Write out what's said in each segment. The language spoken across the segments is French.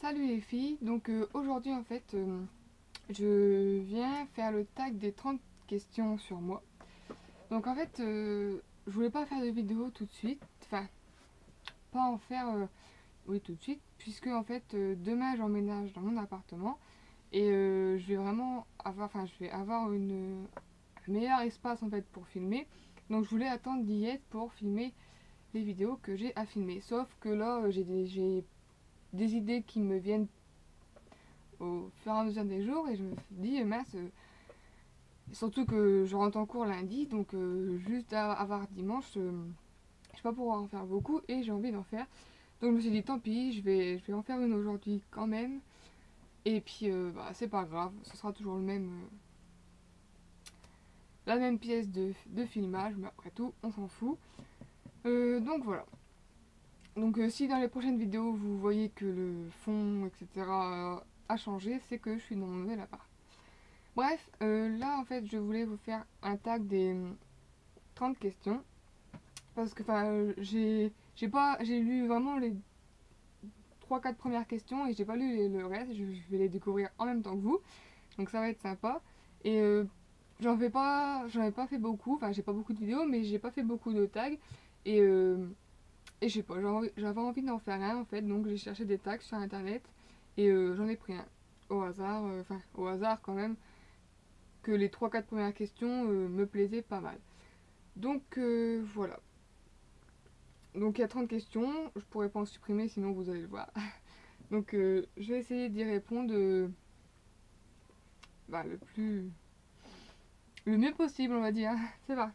Salut les filles, donc aujourd'hui en fait je viens faire le tag des 30 questions sur moi. Donc en fait je voulais pas faire de vidéo tout de suite, enfin pas en faire oui tout de suite, puisque en fait demain j'emménage dans mon appartement et je vais vraiment avoir, je vais avoir un meilleur espace en fait pour filmer. Donc je voulais attendre d'y être pour filmer les vidéos que j'ai à filmer. Sauf que là j'ai des idées qui me viennent au fur et à mesure des jours et je me dis mince, surtout que je rentre en cours lundi, donc juste à avoir dimanche, je vais pas pouvoir en faire beaucoup et j'ai envie d'en faire. Donc je me suis dit tant pis, je vais en faire une aujourd'hui quand même. Et puis c'est pas grave, ce sera toujours la même pièce de filmage, mais après tout, on s'en fout. Donc voilà. Donc si dans les prochaines vidéos vous voyez que le fond, etc. A changé, c'est que je suis dans mon nouvel appart. Bref, là en fait je voulais vous faire un tag des 30 questions. Parce que j'ai lu vraiment les trois quatre premières questions et j'ai pas lu le reste. Je vais les découvrir en même temps que vous. Donc ça va être sympa. Et j'en ai pas fait beaucoup. Enfin j'ai pas beaucoup de vidéos mais j'ai pas fait beaucoup de tags. Et, et je sais pas, j'avais envie d'en faire un en fait. Donc j'ai cherché des tags sur internet. Et j'en ai pris un. Au hasard, au hasard quand même. Que les trois quatre premières questions me plaisaient pas mal. Donc voilà. Donc il y a 30 questions, je pourrais pas en supprimer sinon vous allez le voir. Donc je vais essayer d'y répondre le plus le mieux possible on va dire. C'est vrai.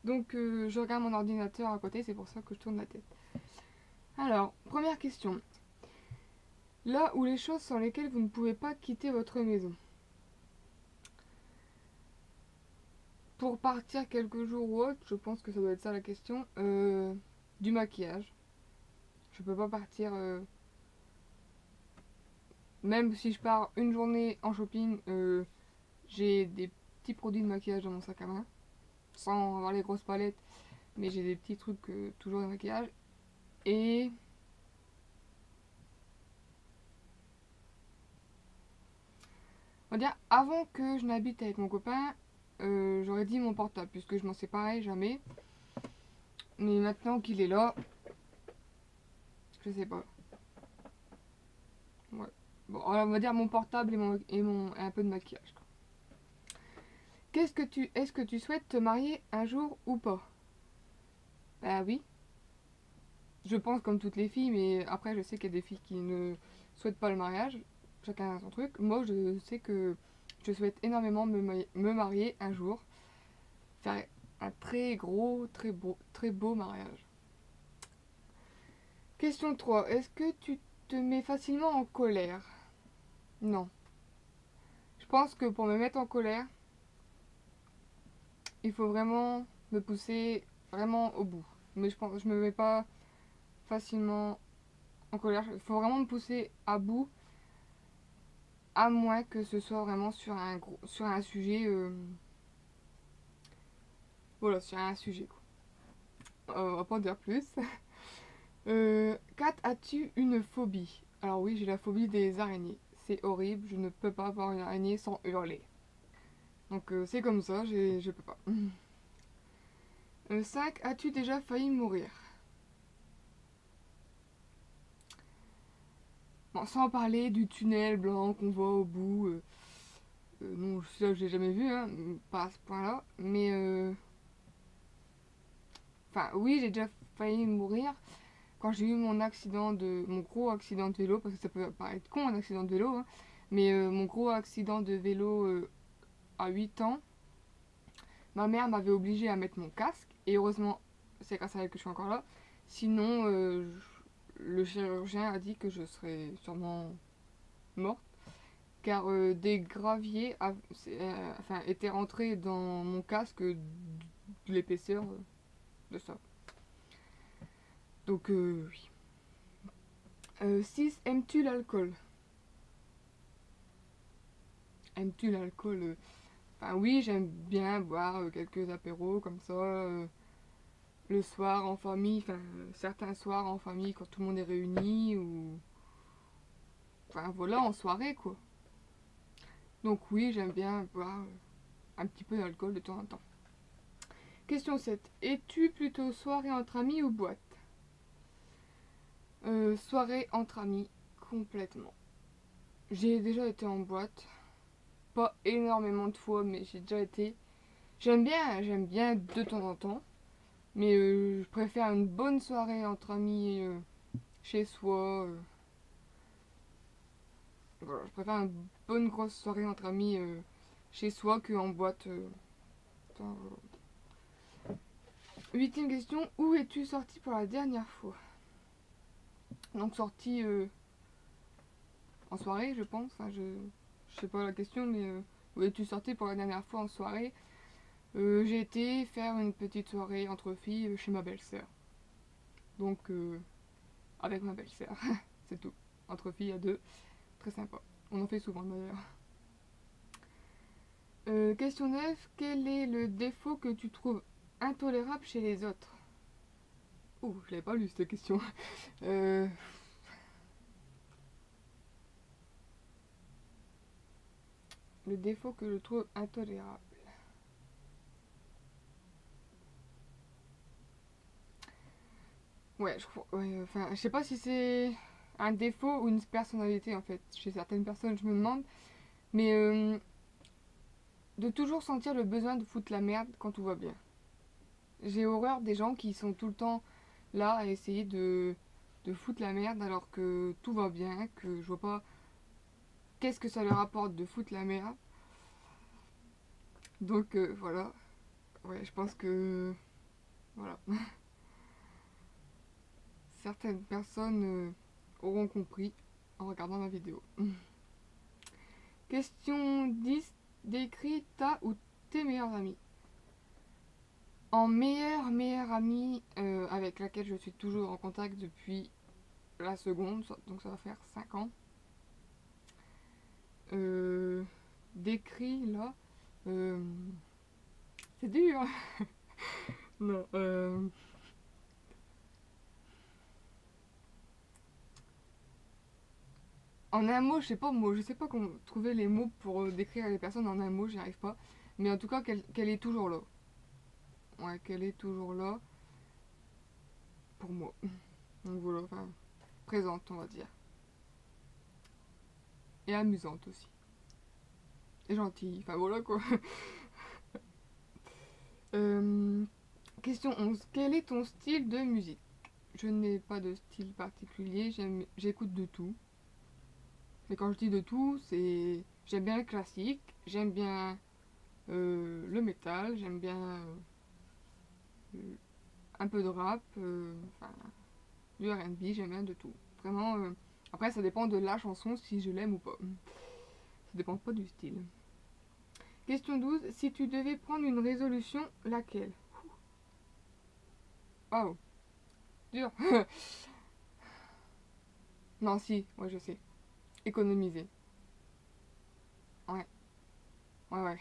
Donc je regarde mon ordinateur à côté, c'est pour ça que je tourne la tête. Alors, première question. Là où les choses sans lesquelles vous ne pouvez pas quitter votre maison. Pour partir quelques jours ou autre, je pense que ça doit être ça la question. Du maquillage. Je peux pas partir même si je pars une journée en shopping, j'ai des petits produits de maquillage dans mon sac à main. Sans avoir les grosses palettes, mais j'ai des petits trucs toujours de maquillage. Et on va dire, avant que je n'habite avec mon copain, j'aurais dit mon portable, puisque je m'en séparais jamais. Mais maintenant qu'il est là, je sais pas. Ouais. Bon, on va dire mon portable et un peu de maquillage. Est-ce que tu souhaites te marier un jour ou pas? Bah oui. Je pense comme toutes les filles, mais après je sais qu'il y a des filles qui ne souhaitent pas le mariage. Chacun a son truc. Moi je sais que je souhaite énormément me marier un jour. Faire un très gros, très beau mariage. Question 3. Est-ce que tu te mets facilement en colère? Non. Je pense que pour me mettre en colère, il faut vraiment me pousser vraiment au bout. Mais je pense que je me mets pas facilement en colère. Il faut vraiment me pousser à bout, à moins que ce soit vraiment sur un sujet. Voilà, sur un sujet quoi. On va pas en dire plus. 4. As-tu une phobie? Alors oui, j'ai la phobie des araignées. C'est horrible, je ne peux pas voir une araignée sans hurler. Donc c'est comme ça, je peux pas. 5. As-tu déjà failli mourir? Bon, sans parler du tunnel blanc qu'on voit au bout. Non, ça je l'ai jamais vu, hein, pas à ce point-là. Mais enfin, oui, j'ai déjà failli mourir quand j'ai eu mon gros accident de vélo, parce que ça peut paraître con un accident de vélo, hein, mais mon gros accident de vélo à 8 ans, ma mère m'avait obligé à mettre mon casque, et heureusement, c'est grâce à elle que je suis encore là. Sinon, le chirurgien a dit que je serais sûrement morte, car des graviers étaient rentrés dans mon casque de l'épaisseur de ça. Donc, oui. 6. Aimes-tu l'alcool? Aimes-tu l'alcool? Enfin oui, j'aime bien boire quelques apéros comme ça, le soir en famille, certains soirs en famille quand tout le monde est réuni, ou enfin voilà, en soirée quoi. Donc oui, j'aime bien boire un petit peu d'alcool de temps en temps. Question 7. Es-tu plutôt soirée entre amis ou boîte? Soirée entre amis, complètement. J'ai déjà été en boîte, pas énormément de fois, mais j'ai déjà été. J'aime bien de temps en temps, mais je préfère une bonne soirée entre amis chez soi. Voilà, je préfère une bonne grosse soirée entre amis chez soi qu'en boîte. Enfin, voilà. 8e question, où es-tu sorti pour la dernière fois? Donc sorti en soirée, je pense. Enfin, je sais pas la question, mais où es-tu sorti pour la dernière fois en soirée? J'ai été faire une petite soirée entre filles chez ma belle-sœur. Donc avec ma belle-sœur, c'est tout. Entre filles à deux, très sympa. On en fait souvent d'ailleurs. Question 9. Quel est le défaut que tu trouves intolérable chez les autres? Oh, je l'avais pas lu cette question. Le défaut que je trouve intolérable. Ouais, enfin, je sais pas si c'est un défaut ou une personnalité en fait. Chez certaines personnes, je me demande. Mais de toujours sentir le besoin de foutre la merde quand tout va bien. J'ai horreur des gens qui sont tout le temps là à essayer de foutre la merde alors que tout va bien, que je vois pas qu'est-ce que ça leur apporte de foutre la merde. Donc voilà. Ouais, je pense que voilà. Certaines personnes auront compris en regardant ma vidéo. Question 10. Décris ta ou tes meilleurs amis. En meilleure amie avec laquelle je suis toujours en contact depuis la seconde, donc ça va faire 5 ans. Décrit là. C'est dur. Non. En un mot, je sais pas comment trouver les mots pour décrire les personnes en un mot, j'y arrive pas. Mais en tout cas, qu'elle est toujours là. Ouais, qu'elle est toujours là pour moi. Donc voilà, enfin, présente, on va dire. Et amusante aussi. Et gentille, enfin voilà quoi. Euh, Question 11. Quel est ton style de musique? Je n'ai pas de style particulier, j'écoute de tout. Mais quand je dis de tout, c'est. J'aime bien le classique, j'aime bien le métal, j'aime bien un peu de rap, enfin, du R&B, j'aime bien de tout. Vraiment, après ça dépend de la chanson si je l'aime ou pas. Ça dépend pas du style. Question 12. Si tu devais prendre une résolution, laquelle? Waouh, dur. Non, si, ouais, je sais. Économiser. Ouais, ouais.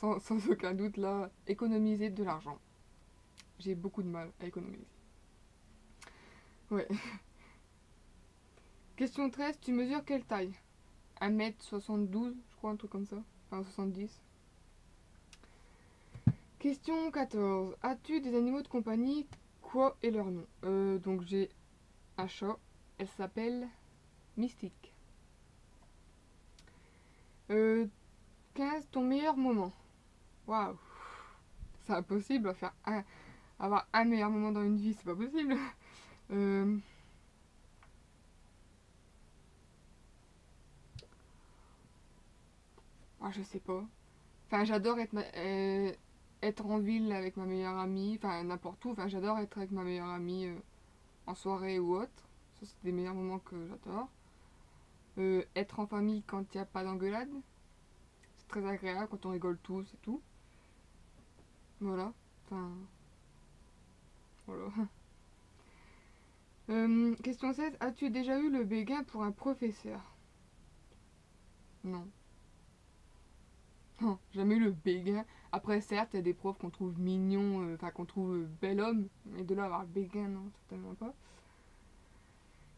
Sans aucun doute, là, économiser de l'argent. J'ai beaucoup de mal à économiser. Ouais. Question 13. Tu mesures quelle taille? 1m72, je crois, un truc comme ça. Enfin, 70. Question 14. As-tu des animaux de compagnie? Quoi est leur nom? Donc j'ai un chat. Elle s'appelle Mystique. 15. Ton meilleur moment? Waouh. C'est impossible à avoir un meilleur moment dans une vie, c'est pas possible. Euh, je sais pas. Enfin, j'adore être en ville avec ma meilleure amie, enfin n'importe où. Enfin, j'adore être avec ma meilleure amie en soirée ou autre. Ça, c'est des meilleurs moments que j'adore. Être en famille quand il n'y a pas d'engueulade. C'est très agréable quand on rigole tous et tout. Voilà. Enfin, voilà. Question 16. As-tu déjà eu le béguin pour un professeur? Non. Non, jamais eu le béguin. Après, certes, il y a des profs qu'on trouve mignons, enfin qu'on trouve bel homme, mais de là à avoir le béguin, non, certainement pas.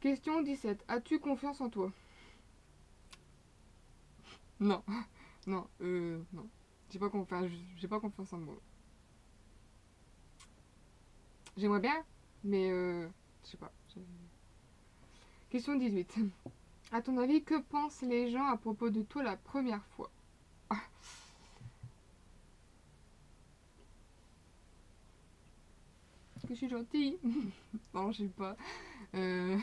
Question 17. As-tu confiance en toi? Non, non, non. J'ai pas confiance en moi. J'aimerais bien, mais je sais pas. Question 18. À ton avis, que pensent les gens à propos de toi la première fois? Que je suis gentille? Non, je sais pas. Euh,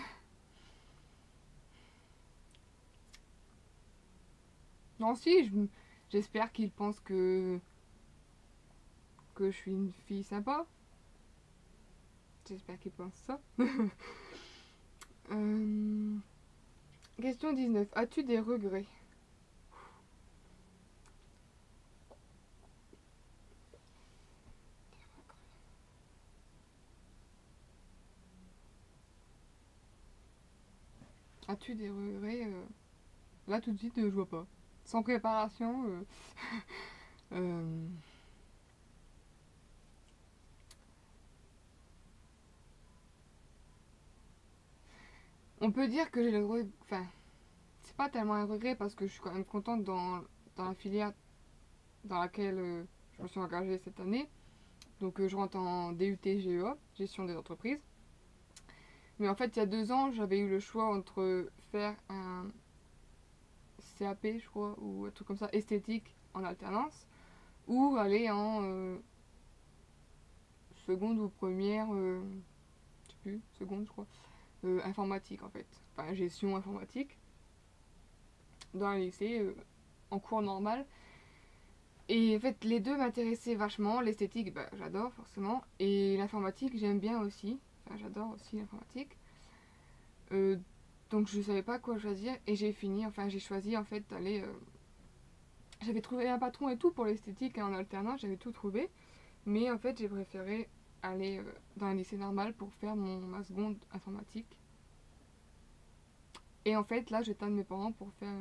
Non, si, j'espère qu'ils pensent que je suis une fille sympa. J'espère qu'ils pensent ça. Euh, Question 19. As-tu des regrets? As-tu des regrets? Là, tout de suite, je vois pas. Sans préparation. Euh, on peut dire que j'ai le regret. Enfin, c'est pas tellement un regret parce que je suis quand même contente dans la filière dans laquelle je me suis engagée cette année. Donc, je rentre en DUT GEA, gestion des entreprises. Mais en fait, il y a 2 ans, j'avais eu le choix entre faire un CAP, je crois, ou un truc comme ça, esthétique en alternance, ou aller en seconde ou première, je sais plus, seconde, je crois, informatique en fait. Enfin, gestion informatique, dans un lycée, en cours normal. Et en fait, les deux m'intéressaient vachement. L'esthétique, bah, j'adore forcément. Et l'informatique, j'aime bien aussi. Enfin, j'adore aussi l'informatique. Euh, donc je savais pas quoi choisir et j'ai choisi en fait d'aller. J'avais trouvé un patron et tout pour l'esthétique hein, en alternance, j'avais tout trouvé. Mais en fait, j'ai préféré aller dans un lycée normal pour faire ma seconde informatique. Et en fait, là, je tanne mes parents pour faire.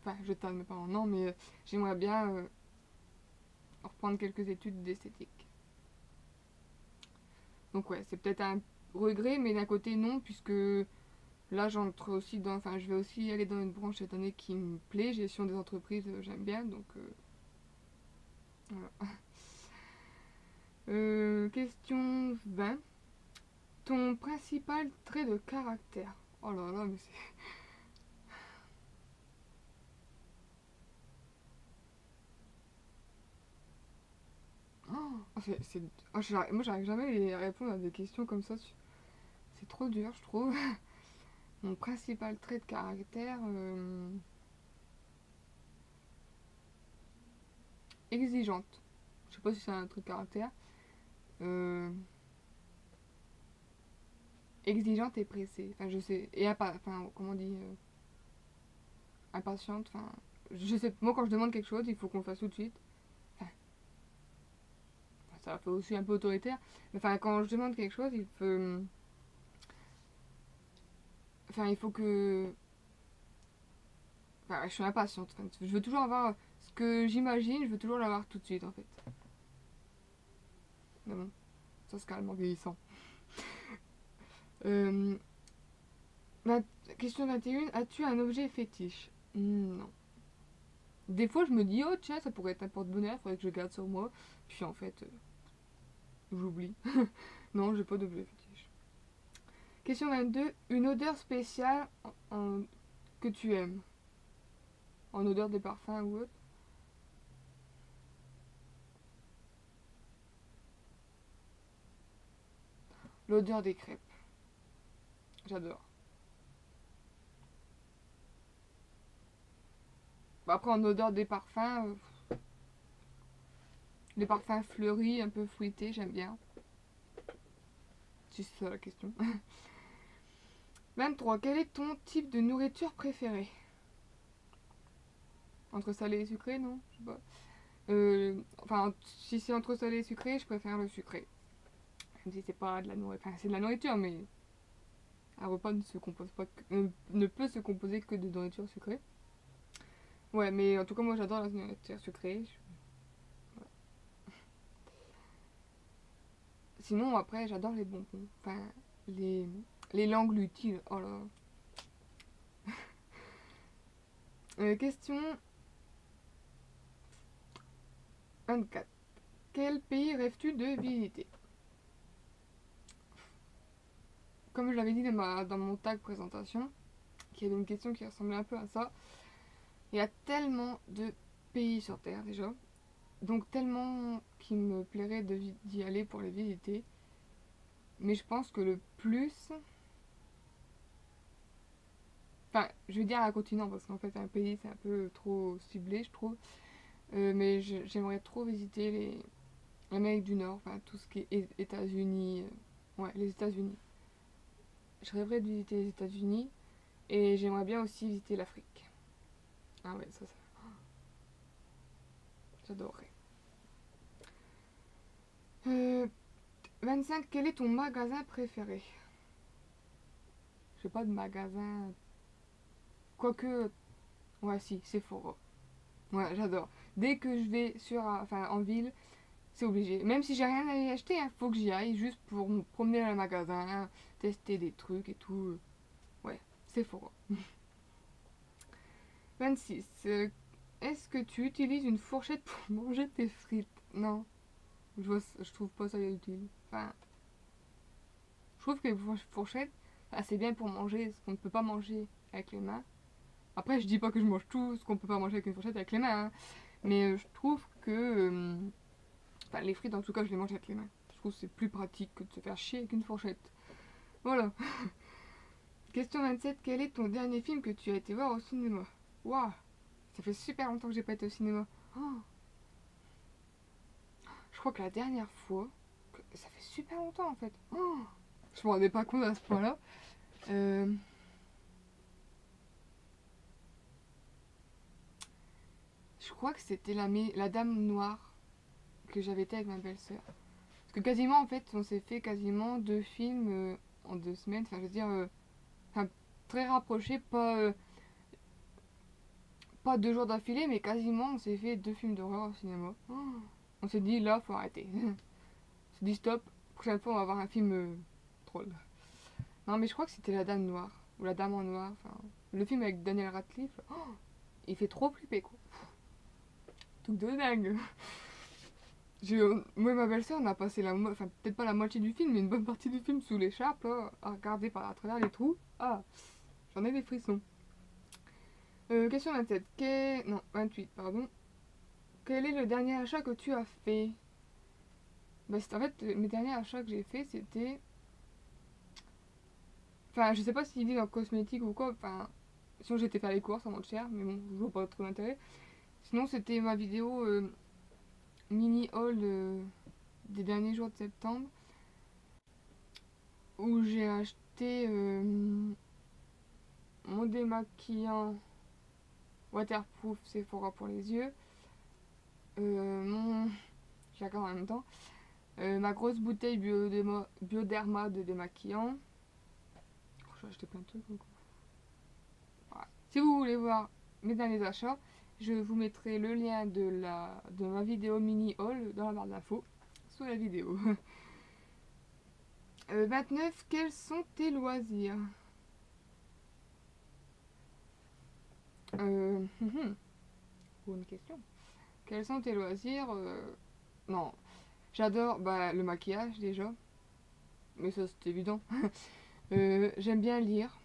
Enfin, je tanne mes parents, non, mais j'aimerais bien reprendre quelques études d'esthétique. Donc, ouais, c'est peut-être un regret, mais d'un côté, non, puisque là, j'entre aussi dans. Enfin, je vais aussi aller dans une branche cette année qui me plaît. Gestion des entreprises, j'aime bien, donc voilà. Question 20. Ton principal trait de caractère? Oh là là, mais c'est. Oh, moi, j'arrive jamais à répondre à des questions comme ça. C'est trop dur, je trouve. Mon principal trait de caractère, exigeante. Je sais pas si c'est un trait de caractère. Euh, Exigeante et pressée. Enfin, je sais. Enfin, comment on dit impatiente. Enfin, je sais. Moi, quand je demande quelque chose, il faut qu'on le fasse tout de suite. Enfin, ça fait aussi un peu autoritaire. Mais enfin, quand je demande quelque chose, il faut. Enfin, il faut que. Enfin, je suis impatiente. Enfin, je veux toujours avoir ce que j'imagine, je veux toujours l'avoir tout de suite en fait. Mais bon, ça se calme en vieillissant. Euh, Question 21, as-tu un objet fétiche? Non. Des fois, je me dis, oh tiens, ça pourrait être un porte-bonheur, faudrait que je garde sur moi. Puis en fait, j'oublie. Non, j'ai pas d'objet fétiche. Question 22, une odeur spéciale que tu aimes? En odeur des parfums ou autre? L'odeur des crêpes. J'adore. Bah, après, en odeur des parfums, les parfums fleuris, un peu fruités, j'aime bien. Si c'est ça la question. 23. Quel est ton type de nourriture préféré? Entre salé et sucré, non? Je sais pas. Enfin, si c'est entre salé et sucré, je préfère le sucré. Même si c'est pas de la nourriture. Enfin, c'est de la nourriture, mais un repas ne se compose pas ne peut se composer que de nourriture sucrée. Ouais, mais en tout cas, moi j'adore la nourriture sucrée. Sinon, après, j'adore les bonbons. Enfin, les, les langues lutiles. Oh là. Question 24. Quel pays rêves-tu de visiter? Comme je l'avais dit dans mon tag présentation, qu'il y avait une question qui ressemblait un peu à ça. Il y a tellement de pays sur Terre déjà. Donc tellement qu'il me plairait d'y aller pour les visiter. Mais je pense que le plus... Enfin, je vais dire un continent parce qu'en fait un pays c'est un peu trop ciblé je trouve. Mais j'aimerais trop visiter l'Amérique du Nord, enfin tout ce qui est États-Unis. Ouais, les États-Unis. Je rêverais de visiter les États-Unis et j'aimerais bien aussi visiter l'Afrique. Ah ouais, ça j'adorerais. Euh, 25, quel est ton magasin préféré? J'ai pas de magasin. Quoique, ouais, si, Sephora. Ouais, j'adore. Dès que je vais en ville, c'est obligé. Même si j'ai rien à y acheter, hein, faut que j'y aille juste pour me promener dans le magasin, tester des trucs et tout. Ouais, Sephora. 26. Est-ce que tu utilises une fourchette pour manger tes frites? Non, je trouve pas ça utile. Enfin, je trouve que les fourchettes, c'est bien pour manger ce qu'on ne peut pas manger avec les mains. Après, je dis pas que je mange tout ce qu'on peut pas manger avec une fourchette avec les mains, hein. Mais je trouve que. Les frites, en tout cas, je les mange avec les mains. Je trouve que c'est plus pratique que de se faire chier avec une fourchette. Voilà. Question 27. Quel est ton dernier film que tu as été voir au cinéma? Waouh, ça fait super longtemps que j'ai pas été au cinéma. Oh, je crois que la dernière fois. Ça fait super longtemps en fait. Oh, je me rendais pas compte à ce point-là. Je crois que c'était la Dame Noire que j'avais été avec ma belle-sœur. Parce que quasiment en fait, on s'est fait quasiment 2 films en 2 semaines. Enfin, je veux dire, très rapprochés, pas 2 jours d'affilée, mais quasiment on s'est fait 2 films d'horreur au cinéma. Oh, on s'est dit là, faut arrêter. On s'est dit stop, prochaine fois on va voir un film troll. Non, mais je crois que c'était La Dame Noire, ou La Dame en Noir, enfin, le film avec Daniel Radcliffe. Oh, il fait trop flipper quoi. Truc de dingue. Moi et ma belle-sœur, on a passé peut-être pas la moitié du film, mais une bonne partie du film sous l'écharpe, là, à regarder à travers les trous. Ah, j'en ai des frissons. Question 27. Non, 28, pardon. Quel est le dernier achat que tu as fait? En fait, mes derniers achats que j'ai fait, c'était... Enfin, je sais pas s'ils disent en cosmétique ou quoi, enfin... Sinon, j'étais faire les courses, ça monte cher, mais bon, je vois pas trop d'intérêt. Sinon, c'était ma vidéo mini haul des derniers jours de septembre, où j'ai acheté mon démaquillant waterproof Sephora pour les yeux, mon... j'ai encore en même temps, ma grosse bouteille Bioderma de démaquillant. Oh, j'ai acheté plein de trucs. Voilà. Si vous voulez voir mes derniers achats, je vous mettrai le lien de ma vidéo mini haul dans la barre d'infos sous la vidéo. 29. Quels sont tes loisirs? Bonne question. Quels sont tes loisirs? Non, j'adore le maquillage déjà, mais ça c'est évident. J'aime bien lire.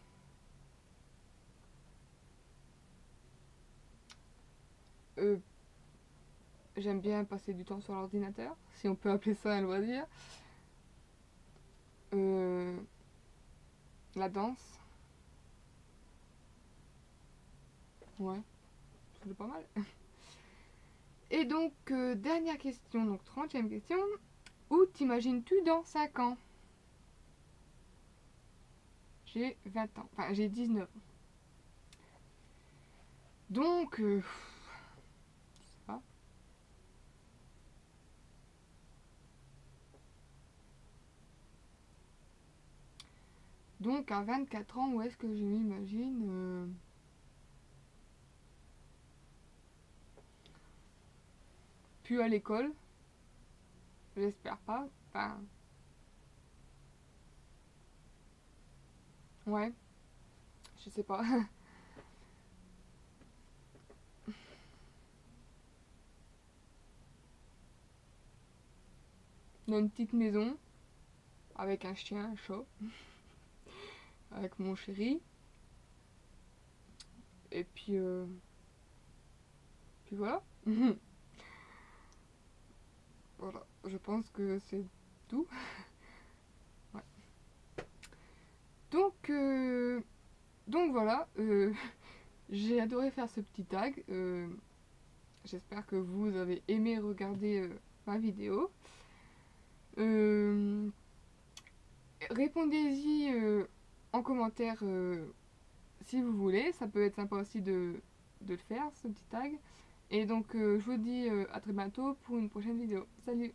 J'aime bien passer du temps sur l'ordinateur, si on peut appeler ça un loisir. La danse. Ouais, c'est pas mal. Et donc, dernière question, donc 30e question. Où t'imagines-tu dans 5 ans? J'ai 20 ans, enfin j'ai 19 ans. Donc, je sais pas. Donc à 24 ans, où est-ce que je m'imagine plus à l'école. J'espère pas. Enfin, ouais, je sais pas. dans une petite maison avec un chien, un chat, avec mon chéri. Et puis voilà. Voilà, je pense que c'est tout. Ouais. Donc voilà, j'ai adoré faire ce petit tag. J'espère que vous avez aimé regarder ma vidéo. Répondez-y en commentaire si vous voulez. Ça peut être sympa aussi de le faire, ce petit tag. Et donc je vous dis à très bientôt pour une prochaine vidéo. Salut!